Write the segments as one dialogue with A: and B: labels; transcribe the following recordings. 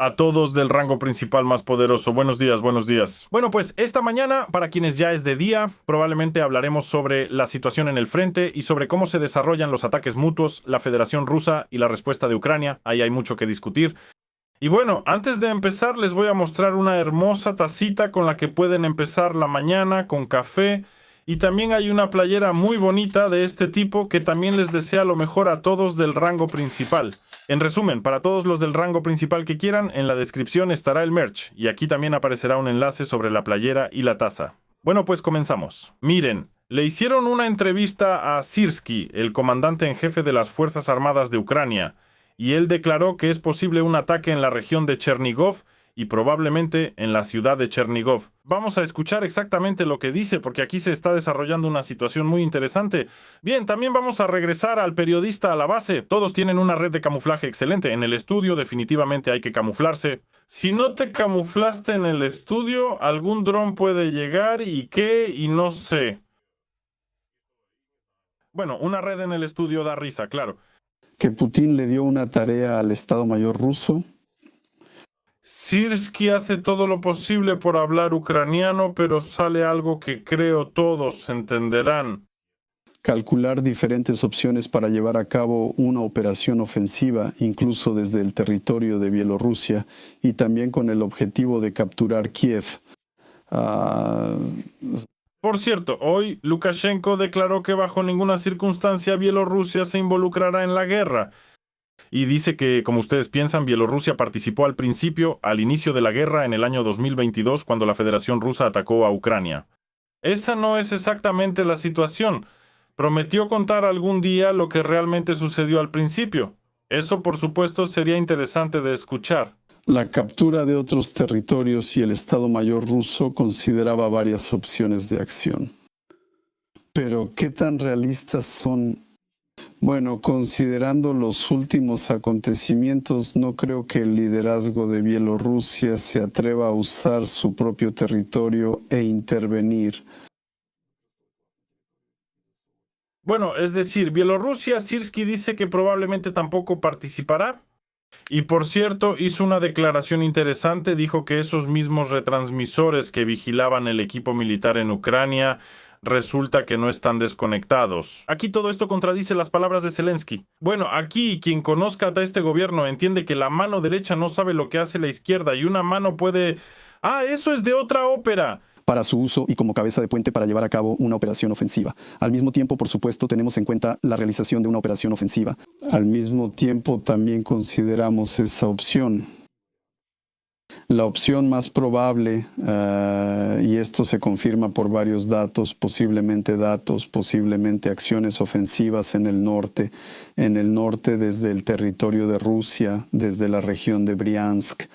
A: A todos del rango principal más poderoso. Buenos días, buenos días. Bueno, pues esta mañana, para quienes ya es de día, probablemente hablaremos sobre la situación en el frente y sobre cómo se desarrollan los ataques mutuos, la Federación Rusa y la respuesta de Ucrania. Ahí hay mucho que discutir. Y bueno, antes de empezar les voy a mostrar una hermosa tacita con la que pueden empezar la mañana con café. Y también hay una playera muy bonita de este tipo que también les desea lo mejor a todos del rango principal. En resumen, para todos los del rango principal que quieran, en la descripción estará el merch, y aquí también aparecerá un enlace sobre la playera y la taza. Bueno, pues comenzamos. Miren, le hicieron una entrevista a Syrskyi, el comandante en jefe de las Fuerzas Armadas de Ucrania, y él declaró que es posible un ataque en la región de Chernigov y probablemente en la ciudad de Chernigov. Vamos a escuchar exactamente lo que dice, porque aquí se está desarrollando una situación muy interesante. Bien, también vamos a regresar al periodista a la base. Todos tienen una red de camuflaje excelente. En el estudio definitivamente hay que camuflarse. Si no te camuflaste en el estudio, algún dron puede llegar y qué, y no sé. Bueno, una red en el estudio da risa, claro.
B: Que Putin le dio una tarea al Estado Mayor ruso.
A: Syrskyi hace todo lo posible por hablar ucraniano, pero sale algo que creo todos entenderán.
B: Calcular diferentes opciones para llevar a cabo una operación ofensiva, incluso desde el territorio de Bielorrusia, y también con el objetivo de capturar Kiev.
A: Por cierto, hoy Lukashenko declaró que bajo ninguna circunstancia Bielorrusia se involucrará en la guerra. Y dice que, como ustedes piensan, Bielorrusia participó al inicio de la guerra en el año 2022, cuando la Federación Rusa atacó a Ucrania. Esa no es exactamente la situación. Prometió contar algún día lo que realmente sucedió al principio. Eso, por supuesto, sería interesante de escuchar.
B: La captura de otros territorios y el Estado Mayor ruso consideraba varias opciones de acción. Pero, ¿qué tan realistas son? Bueno, considerando los últimos acontecimientos, no creo que el liderazgo de Bielorrusia se atreva a usar su propio territorio e intervenir.
A: Bueno, es decir, Bielorrusia, Syrskyi dice que probablemente tampoco participará. Y por cierto, hizo una declaración interesante, dijo que esos mismos retransmisores que vigilaban el equipo militar en Ucrania resulta que no están desconectados. Aquí todo esto contradice las palabras de Zelensky. Bueno, aquí quien conozca a este gobierno entiende que la mano derecha no sabe lo que hace la izquierda y una mano puede... ¡Ah, eso es de otra ópera!
B: Para su uso y como cabeza de puente para llevar a cabo una operación ofensiva. Al mismo tiempo, por supuesto, tenemos en cuenta la realización de una operación ofensiva. Al mismo tiempo, también consideramos esa opción. La opción más probable, y esto se confirma por varios datos, posiblemente acciones ofensivas en el norte desde el territorio de Rusia, desde la región de Briansk.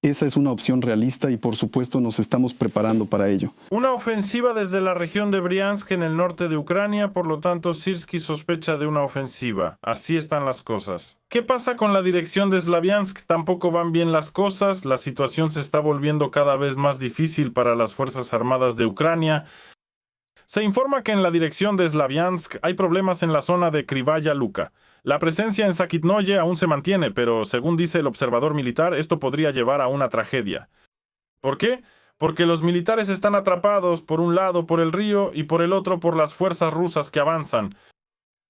B: Esa es una opción realista y por supuesto nos estamos preparando para ello.
A: Una ofensiva desde la región de Briansk en el norte de Ucrania, por lo tanto Syrskyi sospecha de una ofensiva. Así están las cosas. ¿Qué pasa con la dirección de Slaviansk? Tampoco van bien las cosas, la situación se está volviendo cada vez más difícil para las Fuerzas Armadas de Ucrania. Se informa que en la dirección de Slaviansk hay problemas en la zona de Krivaya Luka. La presencia en Sakitnoye aún se mantiene, pero según dice el observador militar, esto podría llevar a una tragedia. ¿Por qué? Porque los militares están atrapados por un lado por el río y por el otro por las fuerzas rusas que avanzan.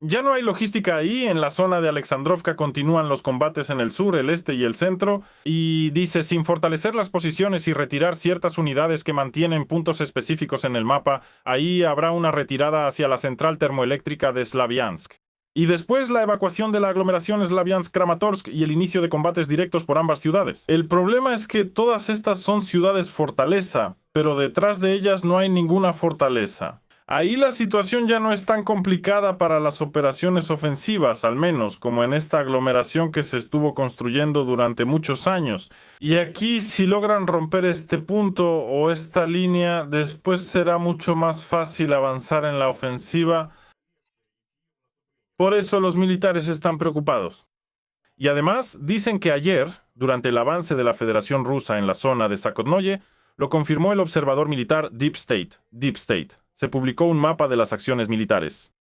A: Ya no hay logística ahí, en la zona de Alexandrovka continúan los combates en el sur, el este y el centro, y dice, sin fortalecer las posiciones y retirar ciertas unidades que mantienen puntos específicos en el mapa, ahí habrá una retirada hacia la central termoeléctrica de Slaviansk. Y después la evacuación de la aglomeración Slaviansk-Kramatorsk y el inicio de combates directos por ambas ciudades. El problema es que todas estas son ciudades fortaleza, pero detrás de ellas no hay ninguna fortaleza. Ahí la situación ya no es tan complicada para las operaciones ofensivas, al menos, como en esta aglomeración que se estuvo construyendo durante muchos años. Y aquí, si logran romper este punto o esta línea, después será mucho más fácil avanzar en la ofensiva. Por eso los militares están preocupados. Y además, dicen que ayer, durante el avance de la Federación Rusa en la zona de Sakotnoye, lo confirmó el observador militar Deep State. Se publicó un mapa de las acciones militares.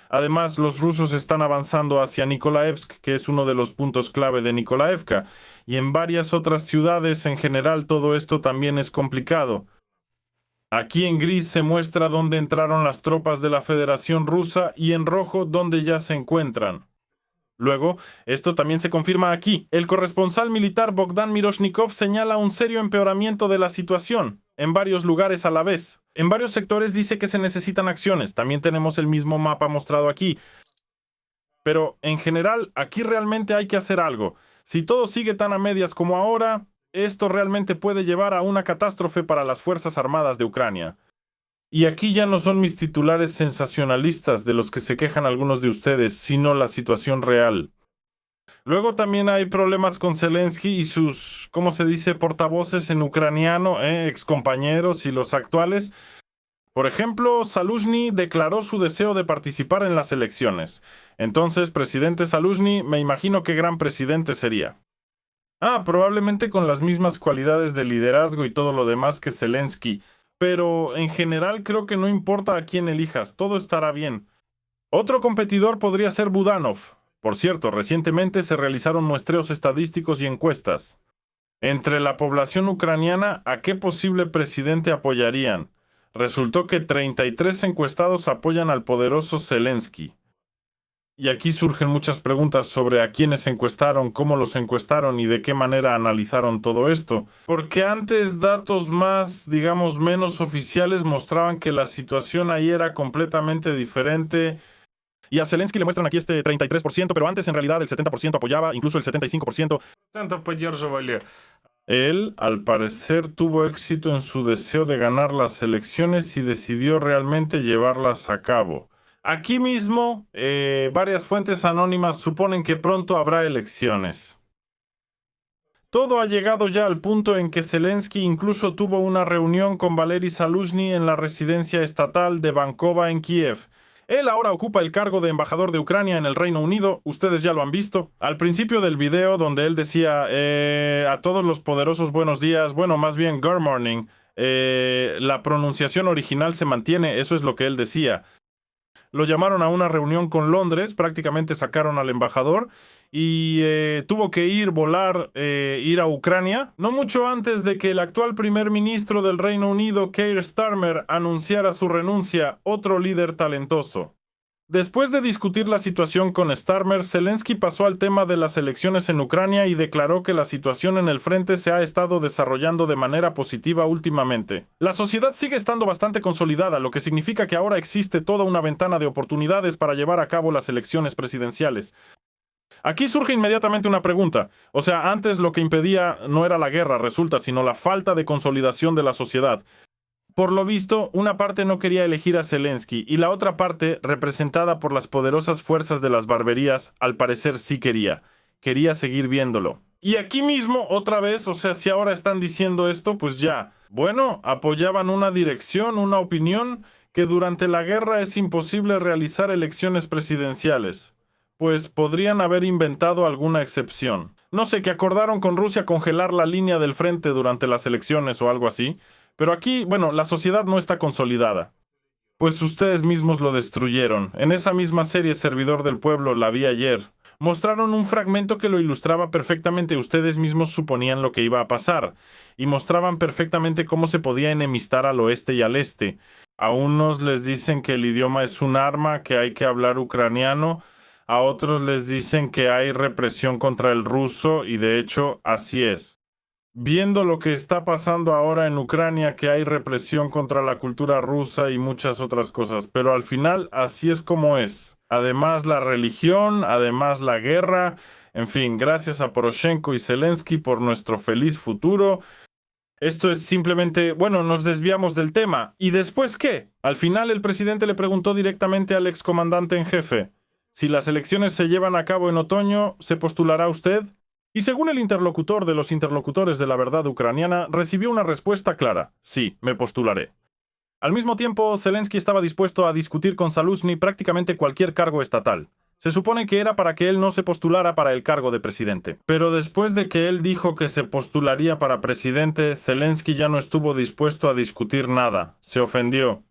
A: Además, los rusos están avanzando hacia Nikolaevsk, que es uno de los puntos clave de Nikolaevka, y en varias otras ciudades en general todo esto también es complicado. Aquí en gris se muestra dónde entraron las tropas de la Federación Rusa y en rojo dónde ya se encuentran. Luego, esto también se confirma aquí. El corresponsal militar Bogdan Miroshnikov señala un serio empeoramiento de la situación, en varios lugares a la vez. En varios sectores dice que se necesitan acciones. También tenemos el mismo mapa mostrado aquí. Pero, en general, aquí realmente hay que hacer algo. Si todo sigue tan a medias como ahora, esto realmente puede llevar a una catástrofe para las Fuerzas Armadas de Ucrania. Y aquí ya no son mis titulares sensacionalistas de los que se quejan algunos de ustedes, sino la situación real. Luego también hay problemas con Zelensky y sus, ¿cómo se dice?, portavoces en ucraniano, excompañeros y los actuales. Por ejemplo, Zaluzhny declaró su deseo de participar en las elecciones. Entonces, presidente Zaluzhny, me imagino qué gran presidente sería. Probablemente con las mismas cualidades de liderazgo y todo lo demás que Zelensky. Pero en general creo que no importa a quién elijas, todo estará bien. Otro competidor podría ser Budanov. Por cierto, recientemente se realizaron muestreos estadísticos y encuestas. Entre la población ucraniana, ¿a qué posible presidente apoyarían? Resultó que 33 encuestados apoyan al poderoso Zelensky. Y aquí surgen muchas preguntas sobre a quiénes encuestaron, cómo los encuestaron y de qué manera analizaron todo esto. Porque antes datos más, digamos, menos oficiales mostraban que la situación ahí era completamente diferente. Y a Zelensky le muestran aquí este 33%, pero antes en realidad el 70% apoyaba, incluso el 75%. Él, al parecer, tuvo éxito en su deseo de ganar las elecciones y decidió realmente llevarlas a cabo. Aquí mismo, varias fuentes anónimas suponen que pronto habrá elecciones. Todo ha llegado ya al punto en que Zelensky incluso tuvo una reunión con Valery Zaluzhny en la residencia estatal de Bankova en Kiev. Él ahora ocupa el cargo de embajador de Ucrania en el Reino Unido, ustedes ya lo han visto. Al principio del video donde él decía a todos los poderosos buenos días, bueno, más bien good morning, la pronunciación original se mantiene, eso es lo que él decía. Lo llamaron a una reunión con Londres, prácticamente sacaron al embajador y tuvo que volar, ir a Ucrania, no mucho antes de que el actual primer ministro del Reino Unido, Keir Starmer, anunciara su renuncia, otro líder talentoso. Después de discutir la situación con Starmer, Zelensky pasó al tema de las elecciones en Ucrania y declaró que la situación en el frente se ha estado desarrollando de manera positiva últimamente. La sociedad sigue estando bastante consolidada, lo que significa que ahora existe toda una ventana de oportunidades para llevar a cabo las elecciones presidenciales. Aquí surge inmediatamente una pregunta. O sea, antes lo que impedía no era la guerra, resulta, sino la falta de consolidación de la sociedad. Por lo visto, una parte no quería elegir a Zelensky y la otra parte, representada por las poderosas fuerzas de las barberías, al parecer sí quería. Quería seguir viéndolo. Y aquí mismo, otra vez, o sea, si ahora están diciendo esto, pues ya. Bueno, apoyaban una dirección, una opinión, que durante la guerra es imposible realizar elecciones presidenciales. Pues podrían haber inventado alguna excepción. No sé, que acordaron con Rusia congelar la línea del frente durante las elecciones o algo así. Pero aquí, bueno, la sociedad no está consolidada. Pues ustedes mismos lo destruyeron. En esa misma serie Servidor del Pueblo, la vi ayer, mostraron un fragmento que lo ilustraba perfectamente. Ustedes mismos suponían lo que iba a pasar. Y mostraban perfectamente cómo se podía enemistar al oeste y al este. A unos les dicen que el idioma es un arma, que hay que hablar ucraniano. A otros les dicen que hay represión contra el ruso, y de hecho, así es. Viendo lo que está pasando ahora en Ucrania, que hay represión contra la cultura rusa y muchas otras cosas, pero al final así es como es. Además la religión, además la guerra, en fin, gracias a Poroshenko y Zelensky por nuestro feliz futuro. Esto es simplemente, bueno, nos desviamos del tema. ¿Y después qué? Al final el presidente le preguntó directamente al excomandante en jefe: si las elecciones se llevan a cabo en otoño, ¿se postulará usted? Y según el interlocutor de los interlocutores de la verdad ucraniana, recibió una respuesta clara: sí, me postularé. Al mismo tiempo, Zelensky estaba dispuesto a discutir con Zaluzhny prácticamente cualquier cargo estatal. Se supone que era para que él no se postulara para el cargo de presidente. Pero después de que él dijo que se postularía para presidente, Zelensky ya no estuvo dispuesto a discutir nada. Se ofendió.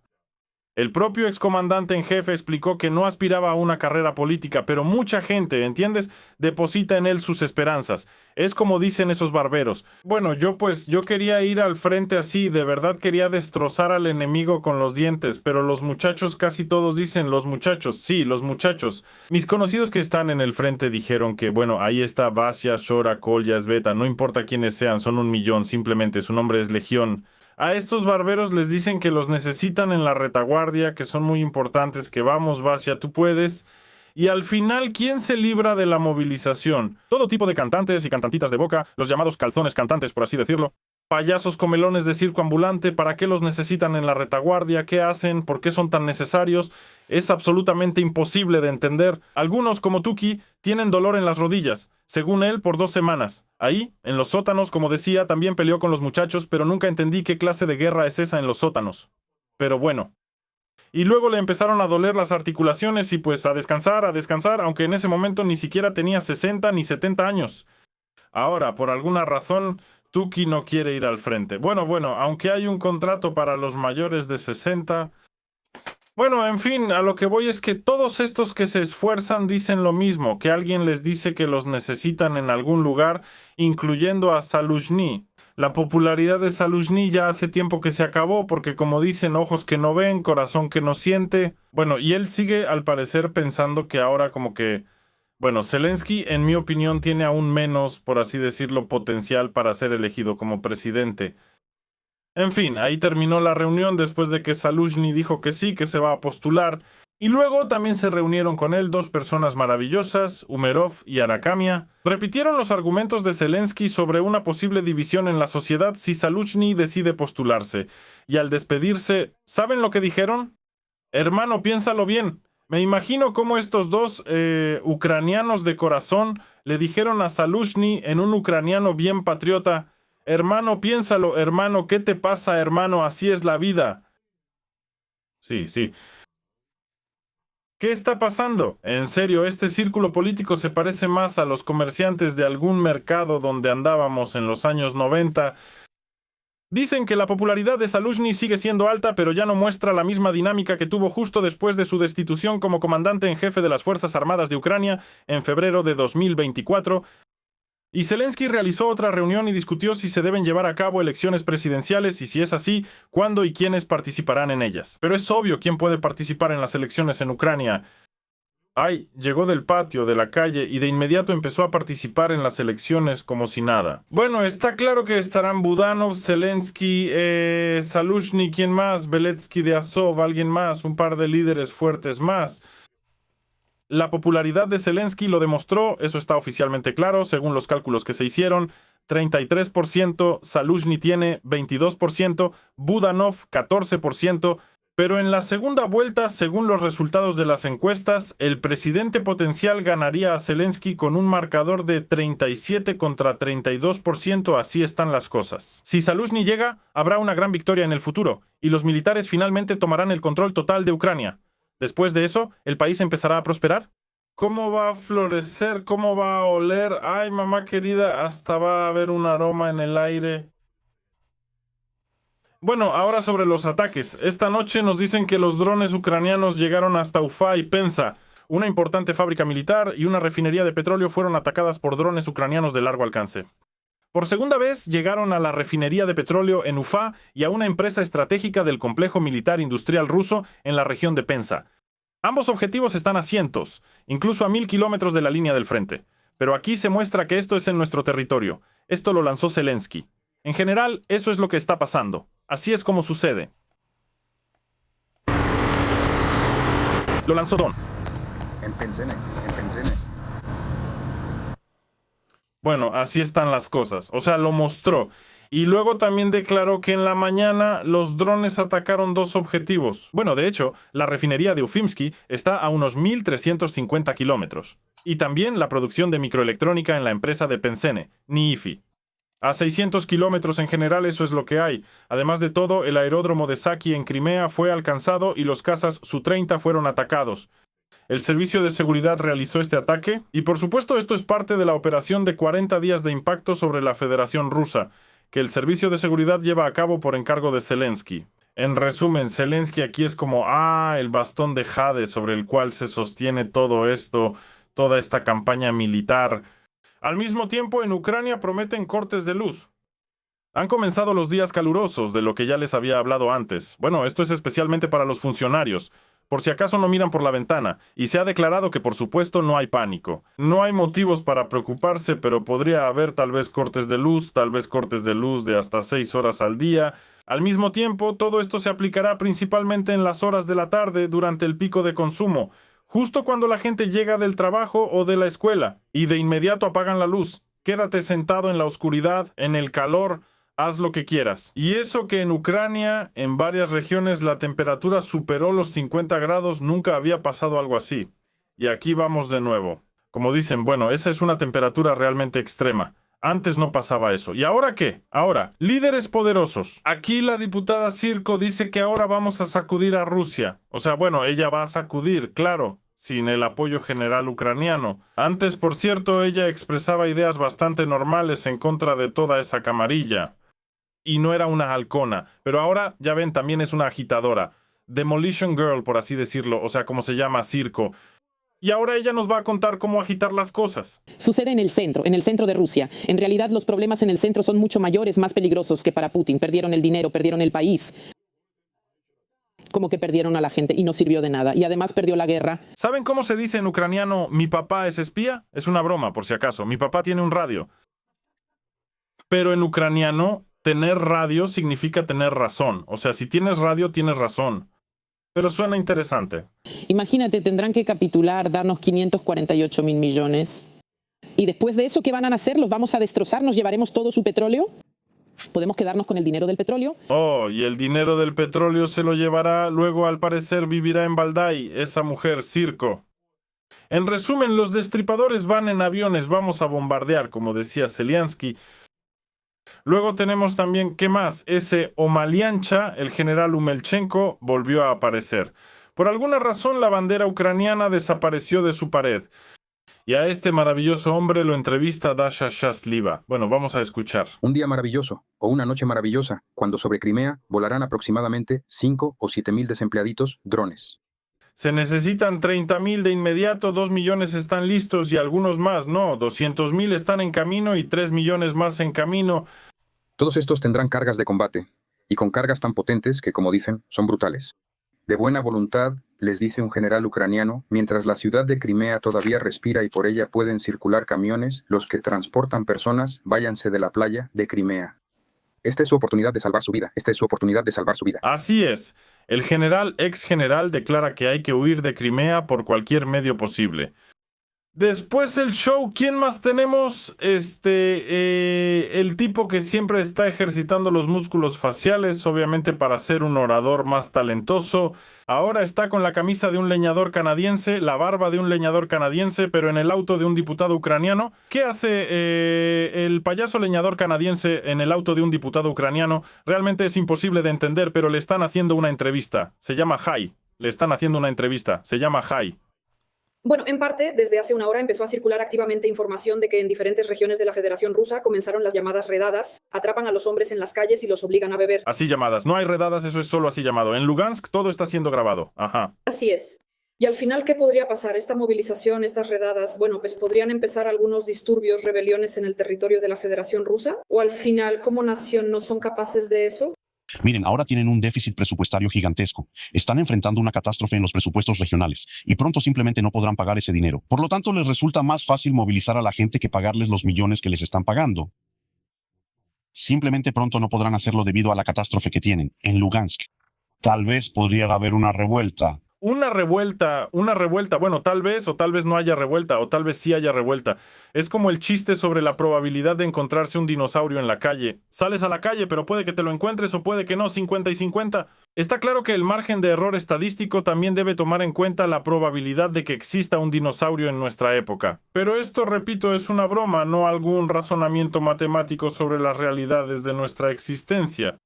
A: El propio excomandante en jefe explicó que no aspiraba a una carrera política, pero mucha gente, ¿entiendes?, deposita en él sus esperanzas. Es como dicen esos barberos. Bueno, yo quería ir al frente así, de verdad quería destrozar al enemigo con los dientes, pero los muchachos casi todos dicen los muchachos. Sí, los muchachos. Mis conocidos que están en el frente dijeron que, bueno, ahí está Vasya, Shora, Kolya, Sveta, no importa quiénes sean, son 1,000,000, simplemente su nombre es Legión. A estos barberos les dicen que los necesitan en la retaguardia, que son muy importantes, que vamos, Vasya, tú puedes. Y al final, ¿quién se libra de la movilización? Todo tipo de cantantes y cantantitas de boca, los llamados calzones cantantes, por así decirlo. Payasos comelones de circo ambulante, ¿para qué los necesitan en la retaguardia? ¿Qué hacen? ¿Por qué son tan necesarios? Es absolutamente imposible de entender. Algunos, como Tuki, tienen dolor en las rodillas, según él, por 2 semanas. Ahí, en los sótanos, como decía, también peleó con los muchachos, pero nunca entendí qué clase de guerra es esa en los sótanos. Pero bueno. Y luego le empezaron a doler las articulaciones y pues a descansar, aunque en ese momento ni siquiera tenía 60 ni 70 años. Ahora, por alguna razón, Tuki no quiere ir al frente. Bueno, aunque hay un contrato para los mayores de 60... Bueno, en fin, a lo que voy es que todos estos que se esfuerzan dicen lo mismo, que alguien les dice que los necesitan en algún lugar, incluyendo a Zaluzhny. La popularidad de Zaluzhny ya hace tiempo que se acabó, porque como dicen, ojos que no ven, corazón que no siente. Bueno, y él sigue al parecer pensando que ahora como que... Bueno, Zelensky, en mi opinión, tiene aún menos, por así decirlo, potencial para ser elegido como presidente. En fin, ahí terminó la reunión después de que Zaluzhny dijo que sí, que se va a postular. Y luego también se reunieron con él 2 personas maravillosas, Umerov y Arakamia. Repitieron los argumentos de Zelensky sobre una posible división en la sociedad si Zaluzhny decide postularse. Y al despedirse, ¿saben lo que dijeron? Hermano, piénsalo bien. Me imagino cómo estos 2 ucranianos de corazón le dijeron a Zaluzhny en un ucraniano bien patriota: hermano, piénsalo, hermano, ¿qué te pasa, hermano? Así es la vida. Sí. ¿Qué está pasando? En serio, este círculo político se parece más a los comerciantes de algún mercado donde andábamos en los años 90. Dicen que la popularidad de Zaluzhny sigue siendo alta, pero ya no muestra la misma dinámica que tuvo justo después de su destitución como comandante en jefe de las Fuerzas Armadas de Ucrania en febrero de 2024. Y Zelensky realizó otra reunión y discutió si se deben llevar a cabo elecciones presidenciales y si es así, cuándo y quiénes participarán en ellas. Pero es obvio quién puede participar en las elecciones en Ucrania. Llegó del patio, de la calle, y de inmediato empezó a participar en las elecciones como si nada. Bueno, está claro que estarán Budanov, Zelensky, Zaluzhny, ¿quién más? Beletsky de Azov, alguien más, un par de líderes fuertes más. La popularidad de Zelensky lo demostró, eso está oficialmente claro, según los cálculos que se hicieron. 33%, Zaluzhny tiene 22%, Budanov 14%, pero en la segunda vuelta, según los resultados de las encuestas, el presidente potencial ganaría a Zelensky con un marcador de 37 contra 32%, así están las cosas. Si Zaluzhny llega, habrá una gran victoria en el futuro, y los militares finalmente tomarán el control total de Ucrania. Después de eso, ¿el país empezará a prosperar? ¿Cómo va a florecer? ¿Cómo va a oler? Ay, mamá querida, hasta va a haber un aroma en el aire. Bueno, ahora sobre los ataques. Esta noche nos dicen que los drones ucranianos llegaron hasta Ufa y Penza. Una importante fábrica militar y una refinería de petróleo fueron atacadas por drones ucranianos de largo alcance. Por segunda vez llegaron a la refinería de petróleo en Ufa y a una empresa estratégica del complejo militar industrial ruso en la región de Penza. Ambos objetivos están a cientos, incluso a 1000 kilómetros de la línea del frente. Pero aquí se muestra que esto es en nuestro territorio. Esto lo lanzó Zelensky. En general, eso es lo que está pasando. Así es como sucede. Lo lanzó Don.
C: En Pennsene.
A: Bueno, así están las cosas. O sea, lo mostró. Y luego también declaró que en la mañana los drones atacaron 2 objetivos. Bueno, de hecho, la refinería de Ufimsky está a unos 1350 kilómetros. Y también la producción de microelectrónica en la empresa de Pennsene, NIIFI. A 600 kilómetros en general eso es lo que hay. Además de todo, el aeródromo de Saki en Crimea fue alcanzado y los cazas Su-30 fueron atacados. El Servicio de Seguridad realizó este ataque y por supuesto esto es parte de la operación de 40 días de impacto sobre la Federación Rusa, que el Servicio de Seguridad lleva a cabo por encargo de Zelensky. En resumen, Zelensky aquí es como, el bastón de jade sobre el cual se sostiene todo esto, toda esta campaña militar. Al mismo tiempo, en Ucrania prometen cortes de luz. Han comenzado los días calurosos, de lo que ya les había hablado antes. Bueno, esto es especialmente para los funcionarios, por si acaso no miran por la ventana, y se ha declarado que por supuesto no hay pánico. No hay motivos para preocuparse, pero podría haber tal vez cortes de luz, tal vez cortes de luz de hasta 6 horas al día. Al mismo tiempo, todo esto se aplicará principalmente en las horas de la tarde durante el pico de consumo, justo cuando la gente llega del trabajo o de la escuela, y de inmediato apagan la luz. Quédate sentado en la oscuridad, en el calor. Haz lo que quieras. Y eso que en Ucrania, en varias regiones, la temperatura superó los 50 grados, nunca había pasado algo así. Y aquí vamos de nuevo. Como dicen, bueno, esa es una temperatura realmente extrema. Antes no pasaba eso. ¿Y ahora qué? Ahora, líderes poderosos. Aquí la diputada Circo dice que ahora vamos a sacudir a Rusia. O sea, bueno, ella va a sacudir, claro, sin el apoyo general ucraniano. Antes, por cierto, ella expresaba ideas bastante normales en contra de toda esa camarilla. Y no era una halcona, pero ahora, ya ven, también es una agitadora. Demolition Girl, por así decirlo, o sea, como se llama, Circo. Y ahora ella nos va a contar cómo agitar las cosas.
C: Sucede en el centro de Rusia. En realidad los problemas en el centro son mucho mayores, más peligrosos que para Putin. Perdieron el dinero, perdieron el país. Como que perdieron a la gente y no sirvió de nada. Y además perdió la guerra.
A: ¿Saben cómo se dice en ucraniano, mi papá es espía? Es una broma, por si acaso. Mi papá tiene un radio. Pero en ucraniano, tener radio significa tener razón. O sea, si tienes radio, tienes razón. Pero suena interesante.
C: Imagínate, tendrán que capitular, darnos 548.000 millones. Y después de eso, ¿qué van a hacer? ¿Los vamos a destrozar? ¿Nos llevaremos todo su petróleo? ¿Podemos quedarnos con el dinero del petróleo?
A: Y el dinero del petróleo se lo llevará, luego al parecer vivirá en Valdai, esa mujer, Circo. En resumen, los destripadores van en aviones, vamos a bombardear, como decía Zelensky. Luego tenemos también, ¿qué más? Ese Omaliancha, el general Umelchenko, volvió a aparecer. Por alguna razón, la bandera ucraniana desapareció de su pared. Y a este maravilloso hombre lo entrevista Dasha Shasliva. Bueno, vamos a escuchar.
D: Un día maravilloso, o una noche maravillosa, cuando sobre Crimea volarán aproximadamente 5 o 7.000 desempleaditos drones.
A: Se necesitan 30.000 de inmediato, 2 millones están listos y algunos más, no, 200.000 están en camino y 3 millones más en camino.
D: Todos estos tendrán cargas de combate, y con cargas tan potentes que, como dicen, son brutales. De buena voluntad, les dice un general ucraniano, mientras la ciudad de Crimea todavía respira y por ella pueden circular camiones, los que transportan personas, váyanse de la playa de Crimea. Esta es su oportunidad de salvar su vida. Esta es su oportunidad de salvar su vida.
A: Así es. El general, ex general, declara que hay que huir de Crimea por cualquier medio posible. Después el show, ¿quién más tenemos? El tipo que siempre está ejercitando los músculos faciales, obviamente para ser un orador más talentoso. Ahora está con la camisa de un leñador canadiense, la barba de un leñador canadiense, pero en el auto de un diputado ucraniano. ¿Qué hace el payaso leñador canadiense en el auto de un diputado ucraniano? Realmente es imposible de entender, pero le están haciendo una entrevista. Se llama Jai. Le están haciendo una entrevista. Se llama Jai.
E: Bueno, en parte, desde hace una hora empezó a circular activamente información de que en diferentes regiones de la Federación Rusa comenzaron las llamadas redadas, atrapan a los hombres en las calles y los obligan a beber.
A: Así llamadas. No hay redadas, eso es solo así llamado. En Lugansk todo está siendo grabado. Ajá.
E: Así es. Y al final, ¿qué podría pasar? Esta movilización, estas redadas, bueno, pues podrían empezar algunos disturbios, rebeliones en el territorio de la Federación Rusa. ¿O al final, como nación, no son capaces de eso?
F: Miren, ahora tienen un déficit presupuestario gigantesco. Están enfrentando una catástrofe en los presupuestos regionales y pronto simplemente no podrán pagar ese dinero. Por lo tanto, les resulta más fácil movilizar a la gente que pagarles los millones que les están pagando. Simplemente pronto no podrán hacerlo debido a la catástrofe que tienen en Lugansk. Tal vez podría haber una revuelta.
A: Una revuelta, bueno, tal vez o tal vez no haya revuelta, o tal vez sí haya revuelta. Es como el chiste sobre la probabilidad de encontrarse un dinosaurio en la calle. Sales a la calle, pero puede que te lo encuentres o puede que no, 50 y 50. Está claro que el margen de error estadístico también debe tomar en cuenta la probabilidad de que exista un dinosaurio en nuestra época. Pero esto, repito, es una broma, no algún razonamiento matemático sobre las realidades de nuestra existencia.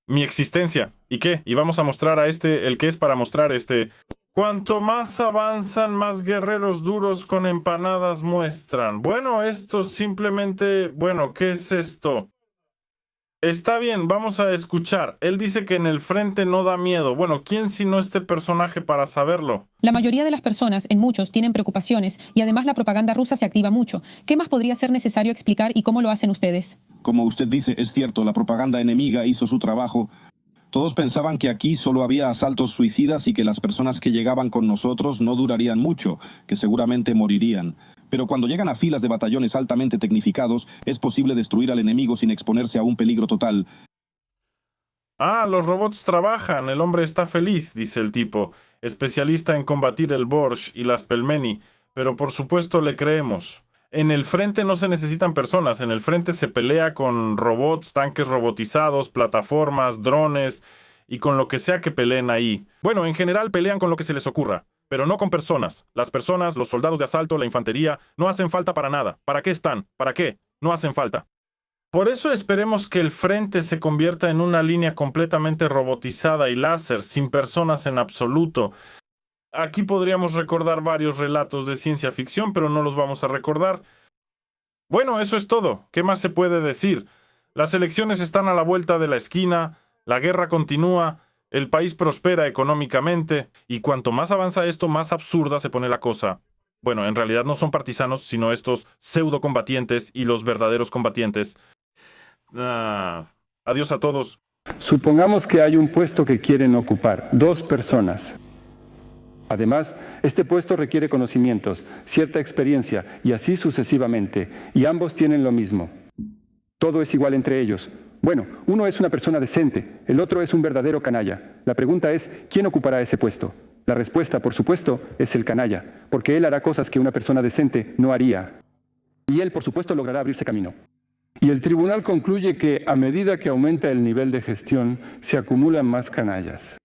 A: Mi existencia. ¿Y qué? Y vamos a mostrar a el que es para mostrar Cuanto más avanzan, más guerreros duros con empanadas muestran. Bueno, esto simplemente... Bueno, ¿qué es esto? Está bien, vamos a escuchar. Él dice que en el frente no da miedo. Bueno, ¿quién sino este personaje para saberlo?
G: La mayoría de las personas, en muchos, tienen preocupaciones y además la propaganda rusa se activa mucho. ¿Qué más podría ser necesario explicar y cómo lo hacen ustedes?
H: Como usted dice, es cierto, la propaganda enemiga hizo su trabajo. Todos pensaban que aquí solo había asaltos suicidas y que las personas que llegaban con nosotros no durarían mucho, que seguramente morirían. Pero cuando llegan a filas de batallones altamente tecnificados, es posible destruir al enemigo sin exponerse a un peligro total.
A: Ah, los robots trabajan, el hombre está feliz, dice el tipo, especialista en combatir el Borsh y las Pelmeni, pero por supuesto le creemos. En el frente no se necesitan personas, en el frente se pelea con robots, tanques robotizados, plataformas, drones y con lo que sea que peleen ahí. Bueno, en general pelean con lo que se les ocurra, pero no con personas. Las personas, los soldados de asalto, la infantería, no hacen falta para nada. ¿Para qué están? ¿Para qué? No hacen falta. Por eso esperemos que el frente se convierta en una línea completamente robotizada y láser, sin personas en absoluto. Aquí podríamos recordar varios relatos de ciencia ficción, pero no los vamos a recordar. Bueno, eso es todo. ¿Qué más se puede decir? Las elecciones están a la vuelta de la esquina, la guerra continúa, el país prospera económicamente, y cuanto más avanza esto, más absurda se pone la cosa. Bueno, en realidad no son partisanos, sino estos pseudocombatientes y los verdaderos combatientes. Adiós a todos.
I: Supongamos que hay un puesto que quieren ocupar 2 personas. Además, este puesto requiere conocimientos, cierta experiencia y así sucesivamente, y ambos tienen lo mismo. Todo es igual entre ellos. Bueno, uno es una persona decente, el otro es un verdadero canalla. La pregunta es, ¿quién ocupará ese puesto? La respuesta, por supuesto, es el canalla, porque él hará cosas que una persona decente no haría. Y él, por supuesto, logrará abrirse camino. Y el tribunal concluye que a medida que aumenta el nivel de gestión, se acumulan más canallas.